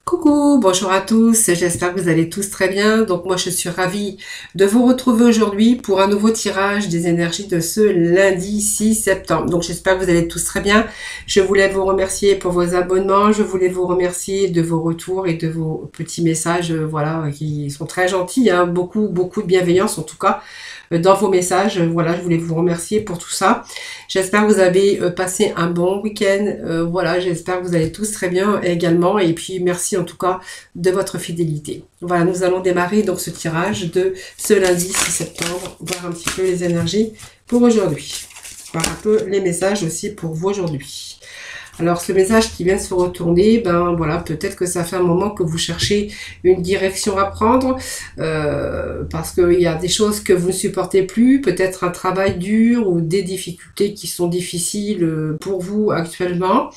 Coucou, bonjour à tous, j'espère que vous allez tous très bien. Donc moi je suis ravie de vous retrouver aujourd'hui pour un nouveau tirage des énergies de ce lundi 6 septembre. Donc j'espère que vous allez tous très bien. Je voulais vous remercier pour vos abonnements, je voulais vous remercier de vos retours et de vos petits messages, voilà, qui sont très gentils, hein. Beaucoup de bienveillance en tout cas dans vos messages. Voilà, je voulais vous remercier pour tout ça. J'espère que vous avez passé un bon week-end. Voilà, j'espère que vous allez tous très bien également. Et puis, merci en tout cas de votre fidélité. Voilà, nous allons démarrer donc ce tirage de ce lundi 6 septembre. Voir un petit peu les énergies pour aujourd'hui. Voir un peu les messages aussi pour vous aujourd'hui. Alors, ce message qui vient de se retourner, ben voilà, peut-être que ça fait un moment que vous cherchez une direction à prendre, parce qu'il y a des choses que vous ne supportez plus, peut-être un travail dur ou des difficultés qui sont difficiles pour vous actuellement.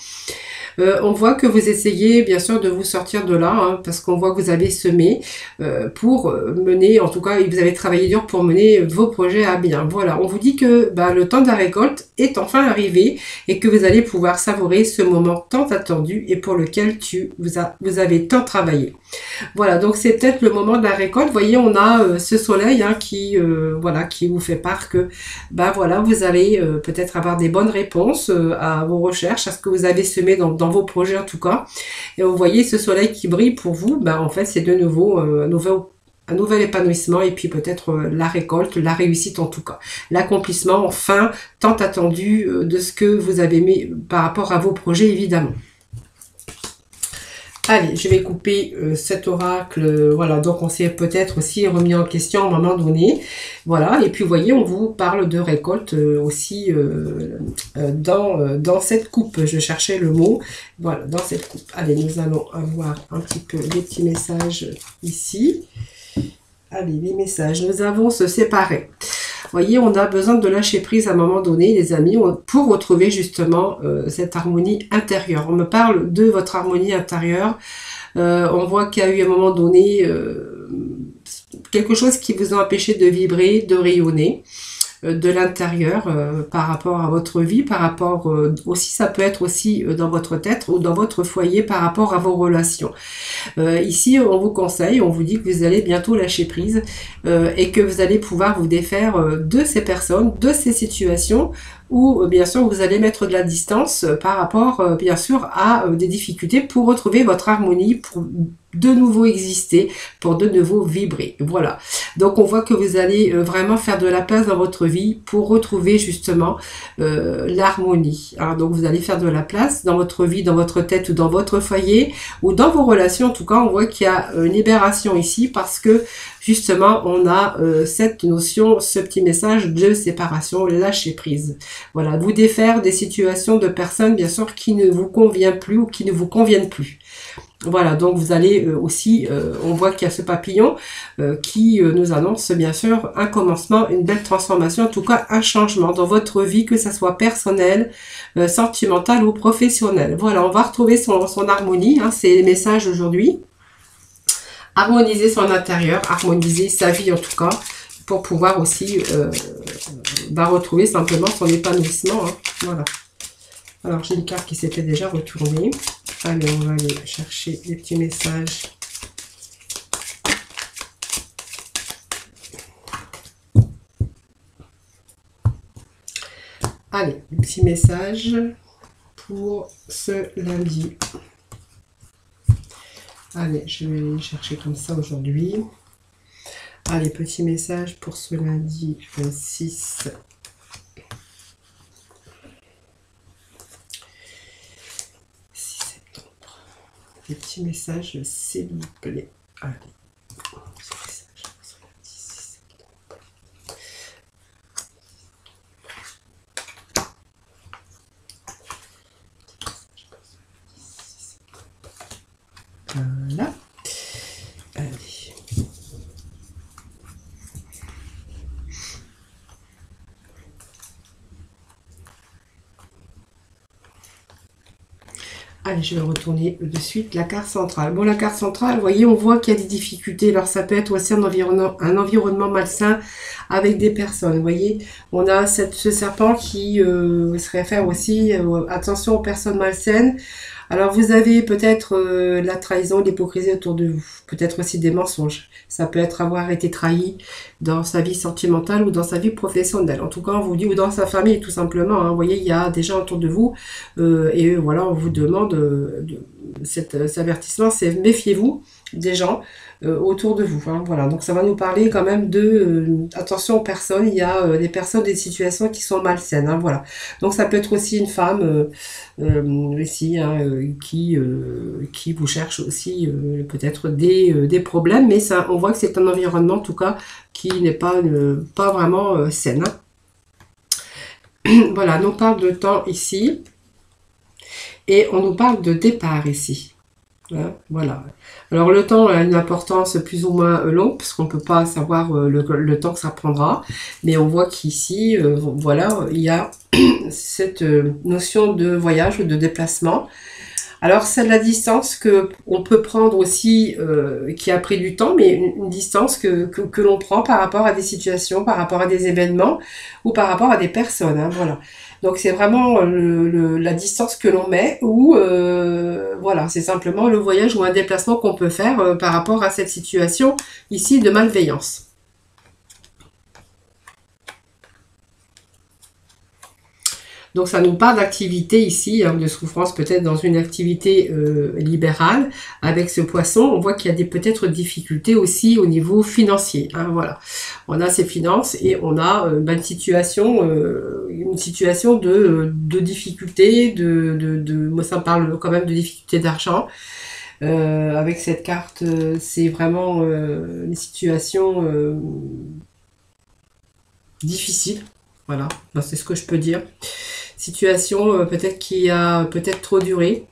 On voit que vous essayez bien sûr de vous sortir de là, hein, parce qu'on voit que vous avez semé pour mener, en tout cas, vous avez travaillé dur pour mener vos projets à bien. Voilà, on vous dit que bah, le temps de la récolte est enfin arrivé et que vous allez pouvoir savourer ce moment tant attendu et pour lequel vous avez tant travaillé. Voilà, donc c'est peut-être le moment de la récolte. Vous voyez, on a ce soleil hein, voilà, qui vous fait part que bah, voilà, vous allez peut-être avoir des bonnes réponses à vos recherches, à ce que vous avez semé dans vos projets en tout cas. Et vous voyez ce soleil qui brille pour vous, bah, en fait c'est de nouveau un nouvel épanouissement et puis peut-être la récolte, la réussite en tout cas. L'accomplissement enfin tant attendu de ce que vous avez mis par rapport à vos projets évidemment. Allez, je vais couper cet oracle. Voilà, donc on s'est peut-être aussi remis en question à un moment donné. Voilà, et puis vous voyez, on vous parle de récolte aussi dans cette coupe. Je cherchais le mot. Voilà, dans cette coupe. Allez, nous allons avoir un petit peu les petits messages ici. Allez, les messages. Nous avons se séparer. Vous voyez, on a besoin de lâcher prise à un moment donné, les amis, pour retrouver justement cette harmonie intérieure. On me parle de votre harmonie intérieure. On voit qu'il y a eu à un moment donné quelque chose qui vous a empêché de vibrer, de rayonner de l'intérieur par rapport à votre vie, par rapport aussi, ça peut être aussi dans votre tête ou dans votre foyer par rapport à vos relations. Ici, on vous conseille, on vous dit que vous allez bientôt lâcher prise et que vous allez pouvoir vous défaire de ces personnes, de ces situations où bien sûr vous allez mettre de la distance par rapport bien sûr à des difficultés pour retrouver votre harmonie, pour de nouveau exister, pour de nouveau vibrer. Voilà. Donc on voit que vous allez vraiment faire de la place dans votre vie pour retrouver justement l'harmonie. Alors donc vous allez faire de la place dans votre vie, dans votre tête ou dans votre foyer ou dans vos relations. En tout cas, on voit qu'il y a une libération ici parce que justement on a cette notion, ce petit message de séparation, lâcher prise. Voilà, vous défaire des situations de personnes bien sûr qui ne vous conviennent plus ou qui ne vous conviennent plus. Voilà, donc vous allez aussi, on voit qu'il y a ce papillon qui nous annonce bien sûr un commencement, une belle transformation, en tout cas un changement dans votre vie, que ça soit personnel, sentimental ou professionnel. Voilà, on va retrouver son harmonie, hein, c'est les messages aujourd'hui. Harmoniser son intérieur, harmoniser sa vie en tout cas, pour pouvoir aussi retrouver simplement son épanouissement. Hein, voilà. Alors j'ai une carte qui s'était déjà retournée. Allez, on va aller chercher les petits messages. Allez, les petits messages pour ce lundi. Allez, je vais aller chercher comme ça aujourd'hui. Allez, petits messages pour ce lundi 6 des petits messages, s'il vous plaît. Allez. Voilà. Allez. Allez, je vais retourner de suite la carte centrale. Bon, la carte centrale, vous voyez, on voit qu'il y a des difficultés. Alors, ça peut être aussi un environnement malsain avec des personnes. Vous voyez, on a ce serpent qui se réfère aussi, attention aux personnes malsaines. Alors vous avez peut-être la trahison, l'hypocrisie autour de vous, peut-être aussi des mensonges. Ça peut être avoir été trahi dans sa vie sentimentale ou dans sa vie professionnelle. En tout cas, on vous dit, ou dans sa famille tout simplement. Hein. Vous voyez, il y a des gens autour de vous et voilà, on vous demande cet avertissement, c'est méfiez-vous des gens autour de vous. Hein, voilà, donc ça va nous parler quand même de attention aux personnes. Il y a des personnes, des situations qui sont malsaines. Hein, voilà, donc ça peut être aussi une femme ici hein, qui vous cherche aussi peut-être des problèmes, mais ça, on voit que c'est un environnement en tout cas qui n'est pas vraiment sain. Hein. Voilà, on parle de temps ici et on nous parle de départ ici. Hein, voilà. Alors le temps a une importance plus ou moins longue, parce qu'on ne peut pas savoir le temps que ça prendra, mais on voit qu'ici, voilà, il y a cette notion de voyage ou de déplacement. Alors c'est de la distance que on peut prendre aussi, qui a pris du temps, mais une distance que l'on prend par rapport à des situations, par rapport à des événements, ou par rapport à des personnes, hein, voilà. Donc c'est vraiment la distance que l'on met ou voilà, c'est simplement le voyage ou un déplacement qu'on peut faire par rapport à cette situation ici de malveillance. Donc ça nous parle d'activité ici, hein, de souffrance peut-être dans une activité libérale. Avec ce poisson, on voit qu'il y a peut-être difficultés aussi au niveau financier. Hein, voilà, on a ces finances et on a une situation de difficulté, moi ça me parle quand même de difficulté d'argent. Avec cette carte, c'est vraiment une situation difficile. Voilà, c'est ce que je peux dire. Situation peut-être qui a peut-être trop duré.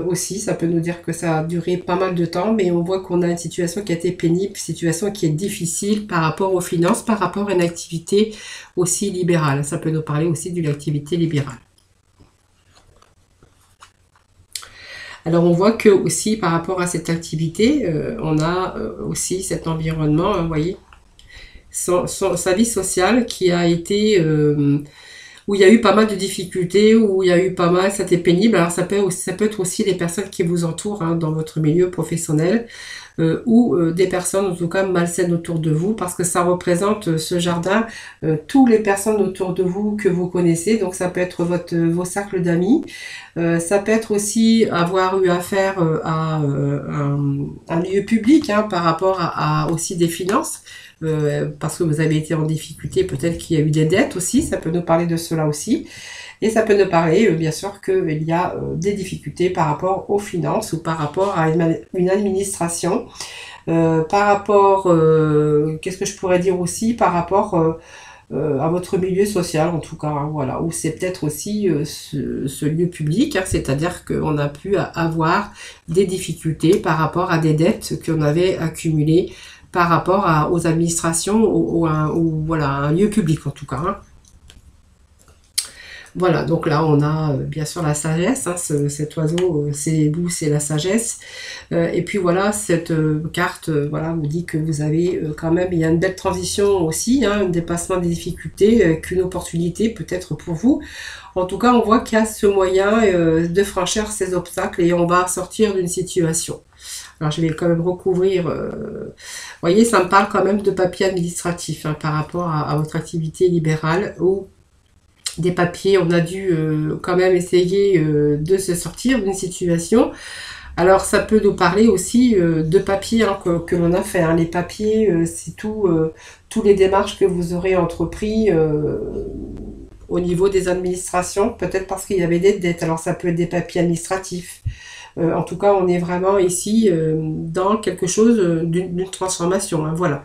Aussi, ça peut nous dire que ça a duré pas mal de temps, mais on voit qu'on a une situation qui a été pénible, une situation qui est difficile par rapport aux finances, par rapport à une activité aussi libérale. Ça peut nous parler aussi d'une activité libérale. Alors on voit que aussi par rapport à cette activité, on a aussi cet environnement, hein, vous voyez, sa vie sociale qui a été où il y a eu pas mal de difficultés, où il y a eu pas mal, c'était pénible. Alors ça peut être aussi les personnes qui vous entourent hein, dans votre milieu professionnel ou des personnes en tout cas malsaines autour de vous, parce que ça représente ce jardin, toutes les personnes autour de vous que vous connaissez. Donc ça peut être vos cercles d'amis, ça peut être aussi avoir eu affaire à un lieu public hein, par rapport à aussi des finances. Parce que vous avez été en difficulté, peut-être qu'il y a eu des dettes aussi, ça peut nous parler de cela aussi. Et ça peut nous parler, bien sûr, qu'il y a des difficultés par rapport aux finances ou par rapport à une administration. Par rapport, qu'est-ce que je pourrais dire aussi, par rapport à votre milieu social, en tout cas, hein, voilà, ou c'est peut-être aussi ce lieu public, hein, c'est-à-dire qu'on a pu avoir des difficultés par rapport à des dettes qu'on avait accumulées par rapport aux administrations ou voilà, un lieu public en tout cas. Hein. Voilà, donc là on a bien sûr la sagesse, hein, cet oiseau, c'est vous, c'est la sagesse. Et puis voilà, cette carte voilà, vous dit que vous avez quand même, il y a une belle transition aussi, hein, un dépassement des difficultés, qu'une opportunité peut-être pour vous. En tout cas, on voit qu'il y a ce moyen de franchir ces obstacles et on va sortir d'une situation. Alors, je vais quand même recouvrir... vous voyez, ça me parle quand même de papiers administratifs hein, par rapport à votre activité libérale ou des papiers. On a dû quand même essayer de se sortir d'une situation. Alors, ça peut nous parler aussi de papiers hein, que l'on a fait. Hein. Les papiers, c'est tous les démarches que vous aurez entrepris au niveau des administrations, peut-être parce qu'il y avait des dettes. Alors, ça peut être des papiers administratifs. En tout cas, on est vraiment ici dans quelque chose d'une transformation. Hein, voilà.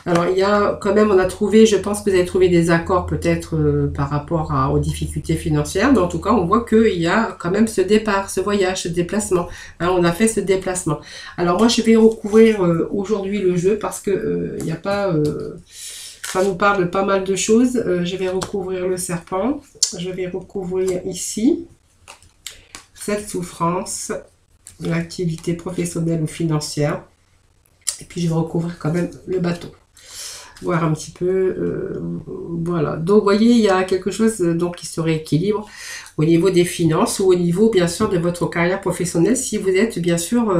Alors, il y a quand même, on a trouvé, je pense que vous avez trouvé des accords peut-être par rapport aux difficultés financières. Mais en tout cas, on voit qu'il y a quand même ce départ, ce voyage, ce déplacement. Hein, on a fait ce déplacement. Alors, moi, je vais recouvrir aujourd'hui le jeu parce que il n'y a pas... ça nous parle de pas mal de choses. Je vais recouvrir le serpent. Je vais recouvrir ici cette souffrance, l'activité professionnelle ou financière. Et puis je vais recouvrir quand même le bateau. Voir un petit peu, voilà. Donc vous voyez, il y a quelque chose donc qui se rééquilibre. au niveau des finances ou au niveau bien sûr de votre carrière professionnelle si vous êtes bien sûr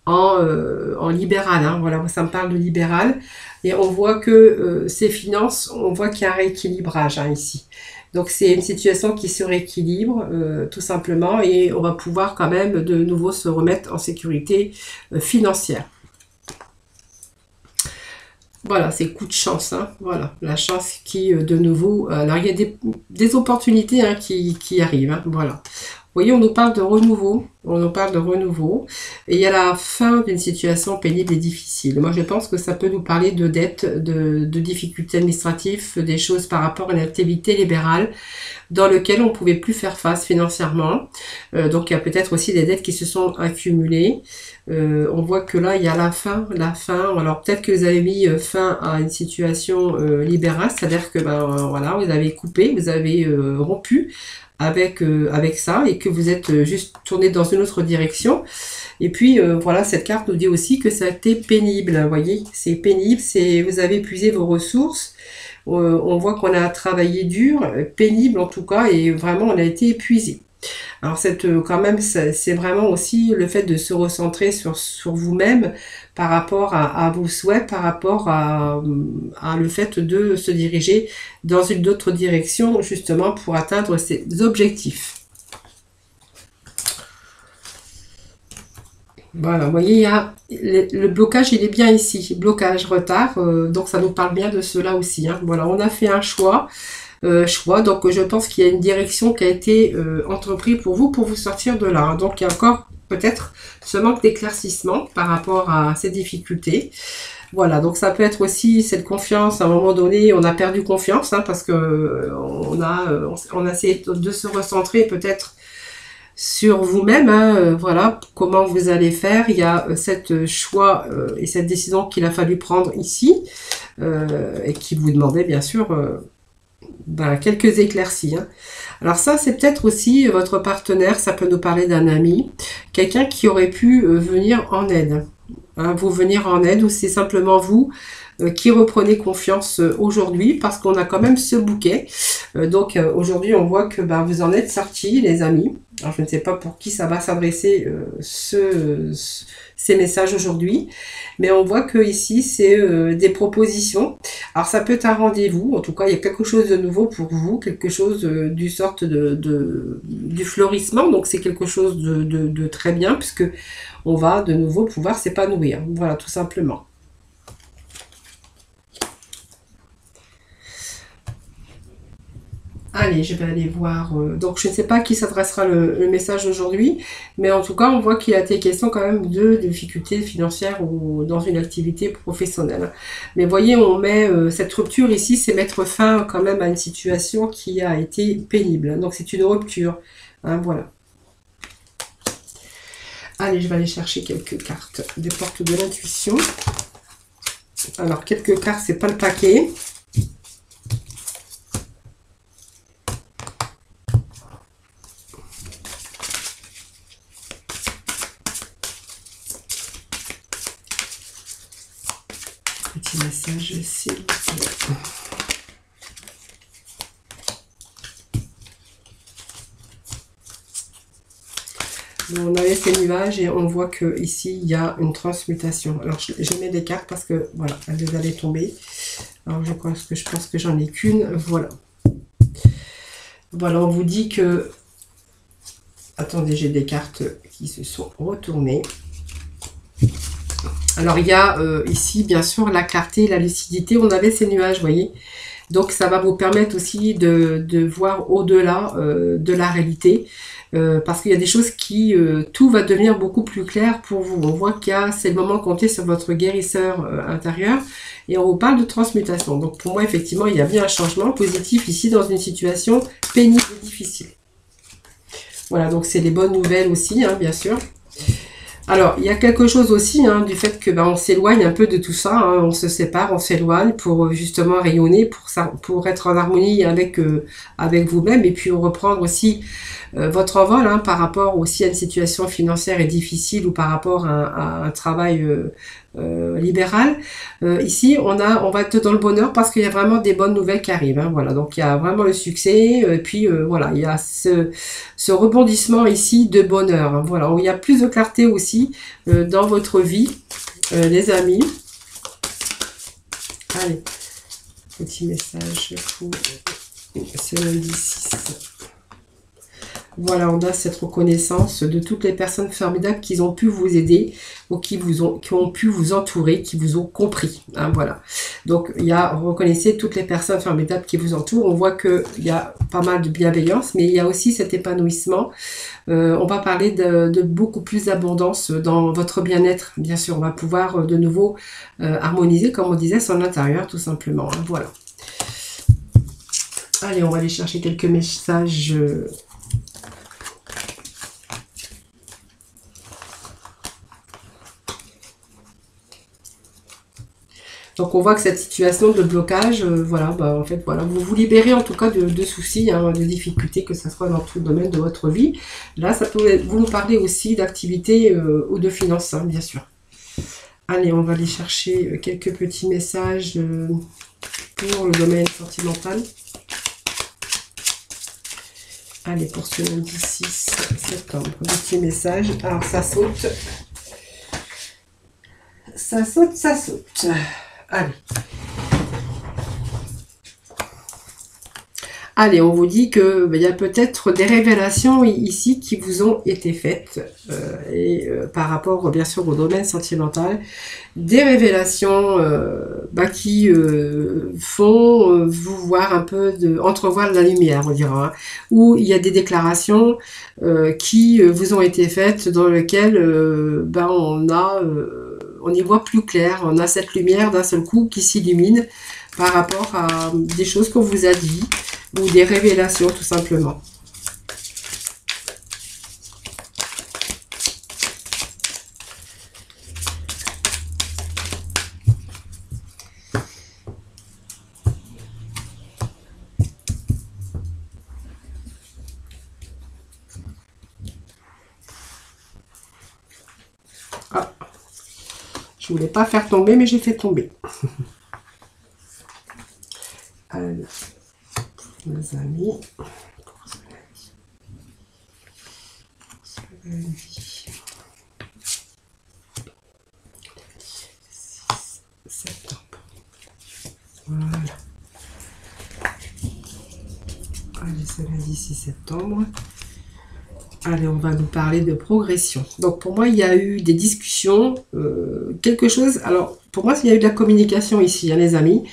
en libéral. Hein. Voilà, ça me parle de libéral. Et on voit que ces finances, on voit qu'il y a un rééquilibrage hein, ici. Donc c'est une situation qui se rééquilibre tout simplement et on va pouvoir quand même de nouveau se remettre en sécurité financière. Voilà, c'est coup de chance, hein. Voilà, la chance qui, de nouveau, alors il y a des opportunités hein, qui arrivent, hein, voilà. Vous voyez, on nous parle de renouveau, on nous parle de renouveau, et il y a la fin d'une situation pénible et difficile. Moi, je pense que ça peut nous parler de dettes, de difficultés administratives, des choses par rapport à une activité libérale dans lequel on ne pouvait plus faire face financièrement. Donc, il y a peut-être aussi des dettes qui se sont accumulées. On voit que là, il y a la fin. Alors, peut-être que vous avez mis fin à une situation libérale, c'est-à-dire que, ben, voilà, vous avez coupé, vous avez rompu avec ça et que vous êtes juste tourné dans une autre direction. Et puis, voilà, cette carte nous dit aussi que ça a été pénible. Vous voyez, c'est pénible, vous avez épuisé vos ressources. On voit qu'on a travaillé dur, pénible en tout cas, et vraiment on a été épuisé. Alors quand même, c'est vraiment aussi le fait de se recentrer sur vous-même par rapport à vos souhaits, par rapport à le fait de se diriger dans une autre direction, justement pour atteindre ses objectifs. Voilà, vous voyez, il y a le blocage, il est bien ici. Blocage, retard, donc ça nous parle bien de cela aussi. Hein. Voilà, on a fait un choix. Donc je pense qu'il y a une direction qui a été entreprise pour vous sortir de là. Donc il y a encore peut-être ce manque d'éclaircissement par rapport à ces difficultés. Voilà, donc ça peut être aussi cette confiance, à un moment donné, on a perdu confiance, hein, parce que on a essayé de se recentrer peut-être sur vous-même, hein, voilà, comment vous allez faire. Il y a cette choix et cette décision qu'il a fallu prendre ici, et qui vous demandait bien sûr quelques éclaircies. Hein. Alors ça, c'est peut-être aussi votre partenaire, ça peut nous parler d'un ami, quelqu'un qui aurait pu venir en aide. Hein, vous venir en aide, ou c'est simplement vous qui reprenez confiance aujourd'hui, parce qu'on a quand même ce bouquet. Donc aujourd'hui, on voit que vous en êtes sortis, les amis. Alors je ne sais pas pour qui ça va s'adresser ces messages aujourd'hui, mais on voit que ici c'est des propositions. Alors ça peut être un rendez-vous, en tout cas il y a quelque chose de nouveau pour vous, quelque chose du sorte du fleurissement, donc c'est quelque chose de très bien, puisque on va de nouveau pouvoir s'épanouir, voilà, tout simplement. Allez, je vais aller voir. Donc, je ne sais pas à qui s'adressera le message aujourd'hui, mais en tout cas, on voit qu'il a été question quand même de difficultés financières ou dans une activité professionnelle. Mais voyez, on met cette rupture ici, c'est mettre fin quand même à une situation qui a été pénible. Donc, c'est une rupture. Hein, voilà. Allez, je vais aller chercher quelques cartes des portes de l'intuition. Alors, quelques cartes, c'est pas le paquet. Petit message, s'il vous plaît. On avait ces nuages et on voit que ici il y a une transmutation. Alors je mets des cartes parce que voilà, elles allaient tomber. Alors je pense que j'en ai qu'une. Voilà. Voilà, on vous dit que. Attendez, j'ai des cartes qui se sont retournées. Alors il y a ici bien sûr la clarté, la lucidité, on avait ces nuages, vous voyez. Donc ça va vous permettre aussi de voir au-delà de la réalité, parce qu'il y a des choses qui, tout va devenir beaucoup plus clair pour vous. On voit qu'il y a, c'est le moment de compter sur votre guérisseur intérieur, et on vous parle de transmutation. Donc pour moi effectivement il y a bien un changement positif ici dans une situation pénible et difficile. Voilà, donc c'est des bonnes nouvelles aussi, hein, bien sûr. Alors, il y a quelque chose aussi hein, du fait que on s'éloigne un peu de tout ça, hein, on se sépare, on s'éloigne pour justement rayonner, pour être en harmonie avec vous-même, et puis reprendre aussi votre envol hein, par rapport aussi à une situation financière et difficile, ou par rapport à un travail libéral. Ici, on va être dans le bonheur parce qu'il y a vraiment des bonnes nouvelles qui arrivent. Hein, voilà, donc il y a vraiment le succès. Et puis voilà, il y a ce rebondissement ici de bonheur. Hein, voilà, où il y a plus de clarté aussi dans votre vie, les amis. Allez, petit message pour ce lundi 6. Voilà, on a cette reconnaissance de toutes les personnes formidables qui ont pu vous aider ou qui ont pu vous entourer, qui vous ont compris. Hein, voilà. Donc, reconnaissez toutes les personnes formidables qui vous entourent. On voit qu'il y a pas mal de bienveillance, mais il y a aussi cet épanouissement. On va parler de beaucoup plus d'abondance dans votre bien-être. Bien sûr, on va pouvoir de nouveau harmoniser, comme on disait, son intérieur, tout simplement. Hein, voilà. Allez, on va aller chercher quelques messages. Donc on voit que cette situation de blocage, voilà, en fait, voilà, vous vous libérez en tout cas de soucis, hein, de difficultés, que ce soit dans tout le domaine de votre vie. Là, ça peut vous parler aussi d'activité ou de finances, hein, bien sûr. Allez, on va aller chercher quelques petits messages pour le domaine sentimental. Allez, pour ce lundi 6 septembre, petit message. Alors, ça saute. Ça saute, ça saute. Allez. Allez, on vous dit que il y a peut-être des révélations ici qui vous ont été faites par rapport bien sûr au domaine sentimental, des révélations qui font vous voir un peu entrevoir de la lumière, on dira, hein, où il y a des déclarations qui vous ont été faites dans lesquelles on y voit plus clair, on a cette lumière d'un seul coup qui s'illumine par rapport à des choses qu'on vous a dit ou des révélations tout simplement. Ah, je voulais pas faire tomber, mais j'ai fait tomber. Allez, mes amis, pour ce lundi 6 septembre. Voilà. Allez, ce lundi 6 septembre. Allez, on va nous parler de progression. Donc, pour moi, il y a eu des discussions, quelque chose... Alors, pour moi, il y a eu de la communication ici, hein, les amis.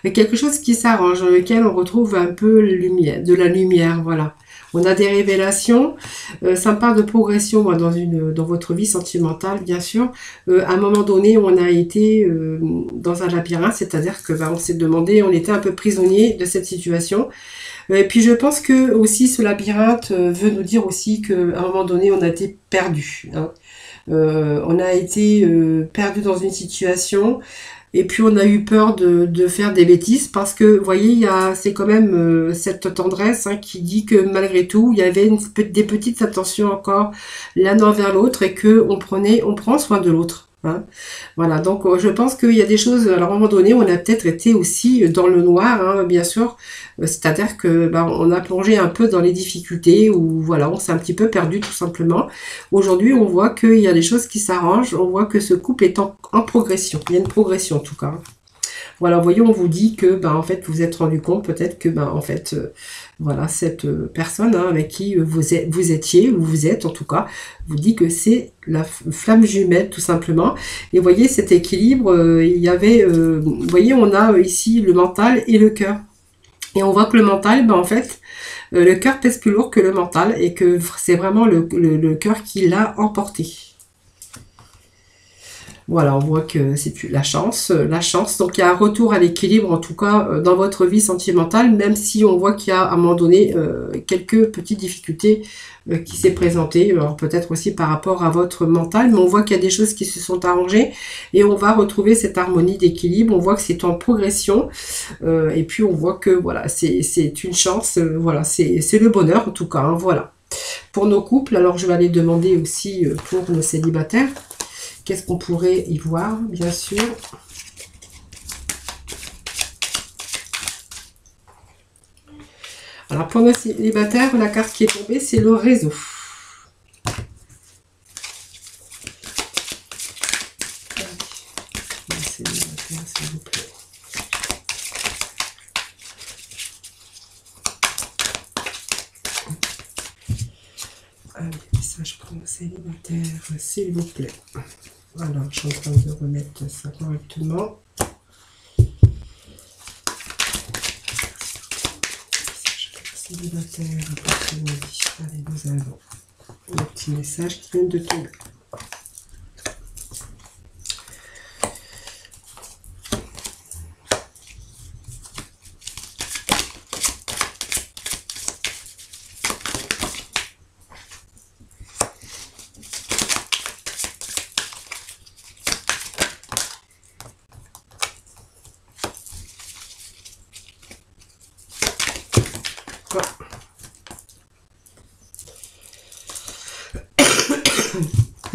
Mais quelque chose qui s'arrange, dans lequel on retrouve un peu de la lumière, voilà. On a des révélations. Ça me parle de progression, moi, dans votre vie sentimentale, bien sûr. À un moment donné, on a été dans un labyrinthe, c'est-à-dire que on s'est demandé, on était un peu prisonnier de cette situation. Et puis je pense que aussi ce labyrinthe veut nous dire aussi qu'à un moment donné on a été perdu. Hein. On a été perdu dans une situation et puis on a eu peur de faire des bêtises parce que vous voyez c'est quand même cette tendresse hein, qui dit que malgré tout il y avait des petites attentions encore l'un envers l'autre et que on prend soin de l'autre. Hein. Voilà, donc je pense qu'il y a des choses, alors à un moment donné, on a peut-être été aussi dans le noir, hein, bien sûr, c'est-à-dire que on a plongé un peu dans les difficultés, ou voilà, on s'est un petit peu perdu tout simplement. Aujourd'hui, on voit qu'il y a des choses qui s'arrangent, on voit que ce couple est en progression, il y a une progression en tout cas. Voilà, voyez, on vous dit que en fait, vous vous êtes rendu compte peut-être que en fait, voilà, cette personne hein, avec qui vous étiez, ou vous êtes en tout cas, vous dit que c'est la flamme jumelle tout simplement. Et voyez cet équilibre, il y avait, vous voyez, on a ici le mental et le cœur. Et on voit que le mental, en fait, le cœur pèse plus lourd que le mental et que c'est vraiment le cœur qui l'a emporté. Voilà, on voit que c'est la chance. Donc, il y a un retour à l'équilibre, en tout cas, dans votre vie sentimentale, même si on voit qu'il y a, à un moment donné, quelques petites difficultés qui s'est présentées. Alors, peut-être aussi par rapport à votre mental, mais on voit qu'il y a des choses qui se sont arrangées et on va retrouver cette harmonie d'équilibre. On voit que c'est en progression et puis on voit que, voilà, c'est une chance. Voilà, c'est le bonheur, en tout cas. Hein, voilà. Pour nos couples, alors je vais aller demander aussi pour nos célibataires. qu'est-ce qu'on pourrait y voir, bien sûr. Alors, pour nos célibataires, la carte qui est tombée, c'est le réseau. Célibataire, s'il vous plaît. Allez, message pour nos célibataires, s'il vous plaît. Alors, je suis en train de remettre ça correctement. Célibataire, allez, nous avons le petit message qui vient de tomber.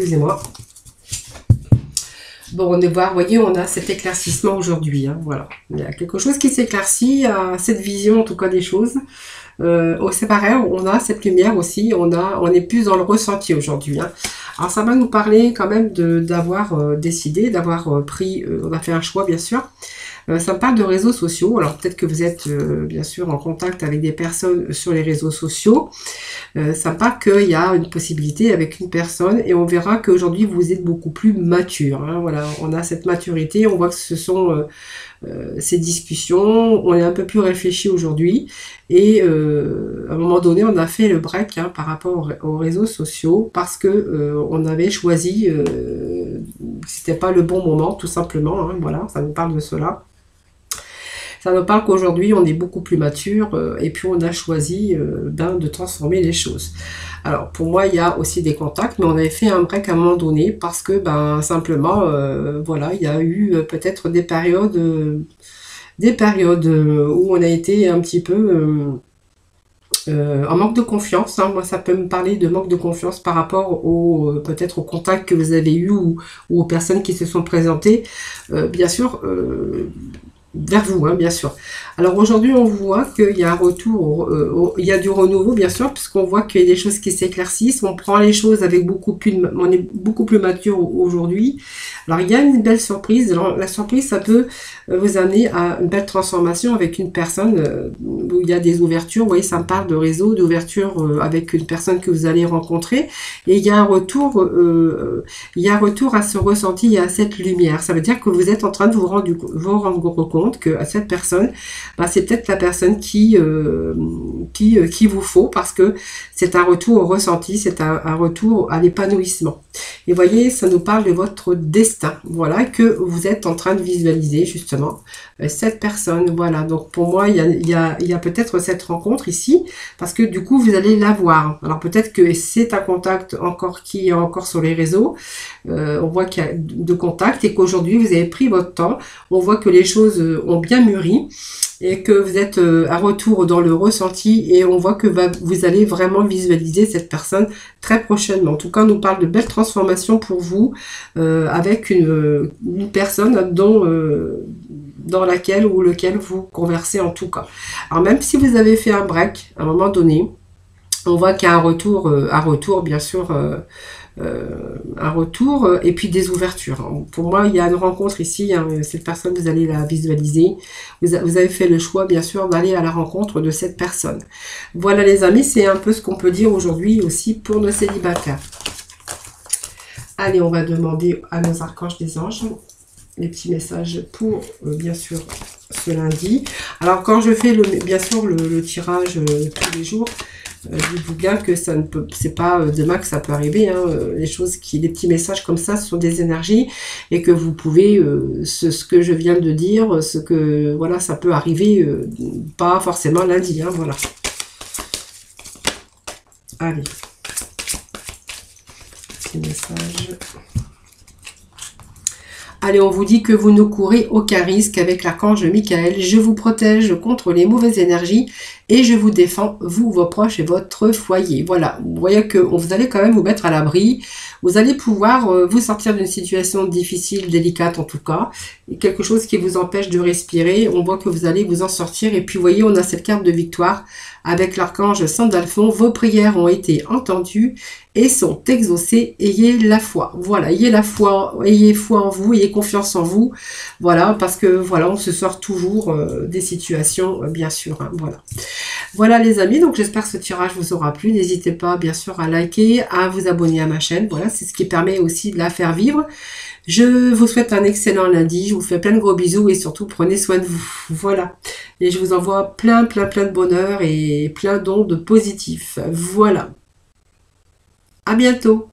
Excusez-moi. Bon, on est voir, vous voyez, on a cet éclaircissement aujourd'hui. Hein, voilà. Il y a quelque chose qui s'éclaircit, cette vision en tout cas des choses. Au séparé, on a cette lumière aussi, on est plus dans le ressenti aujourd'hui. Hein. Alors ça va nous parler quand même d'avoir décidé, d'avoir pris, on a fait un choix bien sûr. Ça me parle de réseaux sociaux. Alors peut-être que vous êtes bien sûr en contact avec des personnes sur les réseaux sociaux. Ça me parle qu'il y a une possibilité avec une personne et on verra qu'aujourd'hui vous êtes beaucoup plus mature. Hein, voilà, on a cette maturité, on voit que ce sont ces discussions, on est un peu plus réfléchi aujourd'hui et à un moment donné on a fait le break hein, par rapport aux réseaux sociaux parce que on avait choisi, c'était pas le bon moment tout simplement. Hein, voilà, ça nous parle de cela. Ça nous parle qu'aujourd'hui, on est beaucoup plus mature et puis on a choisi de transformer les choses. Alors, pour moi, il y a aussi des contacts, mais on avait fait un break à un moment donné parce que, simplement, voilà, il y a eu peut-être des périodes où on a été un petit peu en manque de confiance. Hein. Moi, ça peut me parler de manque de confiance par rapport peut-être aux contacts que vous avez eus ou aux personnes qui se sont présentées. Bien sûr, vers vous, hein, bien sûr. Alors aujourd'hui, on voit qu'il y a un retour, il y a du renouveau, bien sûr, puisqu'on voit qu'il y a des choses qui s'éclaircissent. On prend les choses avec on est beaucoup plus mature aujourd'hui. Alors il y a une belle surprise. Alors, la surprise, ça peut vous amener à une belle transformation avec une personne où il y a des ouvertures. Vous voyez, ça me parle de réseau, d'ouverture avec une personne que vous allez rencontrer. Et il y a un retour, à ce ressenti, à cette lumière. Ça veut dire que vous êtes en train de vous rendre compte que à cette personne, c'est peut-être la personne qui vous faut parce que c'est un retour au ressenti, c'est un retour à l'épanouissement. Et voyez, ça nous parle de votre destin. Voilà, que vous êtes en train de visualiser justement cette personne. Voilà, donc pour moi, il y a peut-être cette rencontre ici parce que du coup, vous allez la voir. Alors peut-être que c'est un contact qui est encore sur les réseaux. On voit qu'il y a de contacts et qu'aujourd'hui, vous avez pris votre temps. On voit que les choses ont bien mûri et que vous êtes à retour dans le ressenti et on voit que vous allez vraiment visualiser cette personne très prochainement. En tout cas, on nous parle de belles transformations pour vous avec une personne dans laquelle ou lequel vous conversez en tout cas. Alors même si vous avez fait un break à un moment donné, on voit qu'il y a un retour bien sûr, un retour et puis des ouvertures. Pour moi, il y a une rencontre ici, hein, cette personne, vous allez la visualiser. Vous avez fait le choix, bien sûr, d'aller à la rencontre de cette personne. Voilà les amis, c'est un peu ce qu'on peut dire aujourd'hui aussi pour nos célibataires. Allez, on va demander à nos archanges des anges les petits messages pour, bien sûr, ce lundi. Alors, quand je fais, bien sûr, le tirage tous les jours, dites-vous bien que ça ne peut, c'est pas demain que ça peut arriver. Hein, les petits messages comme ça, ce sont des énergies et que vous pouvez, ce que je viens de dire, voilà, ça peut arriver, pas forcément lundi. Hein, voilà. Allez. Petit message. Allez, on vous dit que vous ne courez aucun risque avec l'archange Michael. Je vous protège contre les mauvaises énergies et je vous défends, vous, vos proches et votre foyer. Voilà, vous voyez que vous allez quand même vous mettre à l'abri. Vous allez pouvoir vous sortir d'une situation difficile, délicate en tout cas, et quelque chose qui vous empêche de respirer. On voit que vous allez vous en sortir. Et puis, vous voyez, on a cette carte de victoire avec l'archange Sandalphon. Vos prières ont été entendues et sont exaucées. Ayez la foi. Voilà, ayez la foi, ayez foi en vous, ayez confiance en vous. Voilà, parce que voilà, on se sort toujours des situations, bien sûr. Hein, voilà. Voilà les amis, donc j'espère que ce tirage vous aura plu. N'hésitez pas bien sûr à liker, à vous abonner à ma chaîne. Voilà, c'est ce qui permet aussi de la faire vivre. Je vous souhaite un excellent lundi. Je vous fais plein de gros bisous et surtout prenez soin de vous. Voilà. Et je vous envoie plein de bonheur et plein d'ondes positifs. Voilà. À bientôt.